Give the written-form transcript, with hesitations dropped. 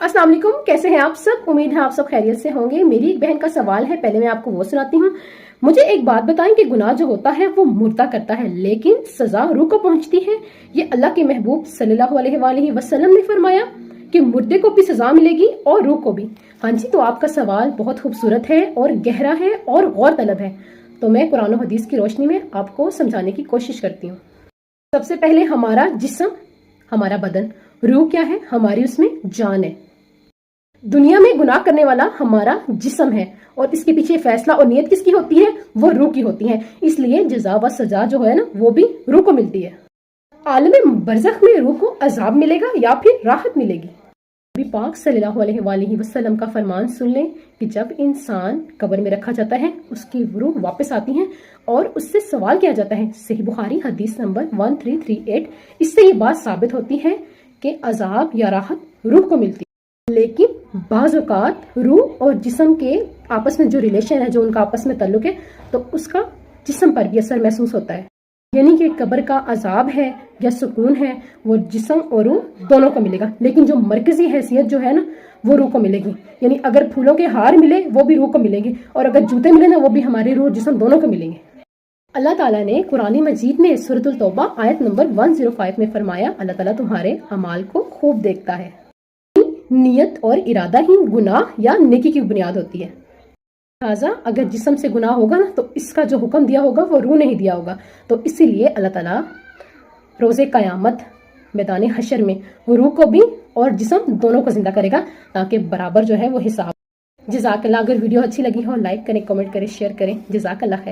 अस्सलाम वालेकुम, कैसे हैं आप सब। उम्मीद है आप सब खैरियत से होंगे। मेरी एक बहन का सवाल है, पहले मैं आपको वो सुनाती हूँ। मुझे एक बात बताएं कि गुनाह जो होता है वो मुर्दा करता है, लेकिन सजा रूह को पहुंचती है। ये अल्लाह के महबूब सल्लल्लाहु अलैहि वसल्लम ने फरमाया कि मुर्दे को भी सजा मिलेगी और रूह को भी। हाँ जी, तो आपका सवाल बहुत खूबसूरत है और गहरा है और गौर तलब है, तो मैं कुरान और हदीस की रोशनी में आपको समझाने की कोशिश करती हूँ। सबसे पहले हमारा जिस्म, हमारा बदन, रूह क्या है? हमारी उसमें जान है। दुनिया में गुनाह करने वाला हमारा जिस्म है और इसके पीछे फैसला और नियत किसकी होती है? वो रूह की होती है। इसलिए जज़ा व सजा जो है ना, वो भी रूह को मिलती है। आलम बरज़ख में रूह को अजाब मिलेगा या फिर राहत मिलेगी। नबी पाक सल्लल्लाहु अलैहि वसल्लम का फरमान सुन लें कि जब इंसान कब्र में रखा जाता है, उसकी रूह वापस आती है और उससे सवाल किया जाता है। सही बुखारी हदीस नंबर 1338। इससे ये बात साबित होती है कि अजाब या राहत रूह को मिलती है। लेकिन बाज़ औक़ात रूह और जिस्म के आपस में जो रिलेशन है, जो उनका आपस में ताल्लुक है, तो उसका जिस्म पर भी असर महसूस होता है। यानी कि कब्र का अजाब है या सुकून है, वो जिस्म और रूह दोनों को मिलेगा। लेकिन जो मरकजी हैसियत जो है ना, वो रूह को मिलेगी। यानी अगर फूलों के हार मिले वो भी रूह को मिलेंगे, और अगर जूते मिले ना, वो भी हमारे रूह जिस्म दोनों को मिलेंगे। अल्लाह ताला ने कुरानी मजीद में सूरतुल तौबा आयत नंबर 105 में फरमाया, अल्लाह ताला तुम्हारे अमाल को खूब देखता है। नियत और इरादा ही गुनाह या नेकी की बुनियाद होती है। लिहाजा अगर जिस्म से गुनाह होगा ना, तो इसका जो हुक्म दिया होगा वो रूह नहीं दिया होगा। तो इसीलिए अल्लाह ताला रोज़े क़यामत मैदान हशर में रूह को भी और जिस्म दोनों को जिंदा करेगा, ताकि बराबर जो है वो हिसाब। जज़ाकल्लाह। अगर वीडियो अच्छी लगी हो, लाइक करें, कमेंट करें, शेयर करें। जज़ाकल्लाह खैर।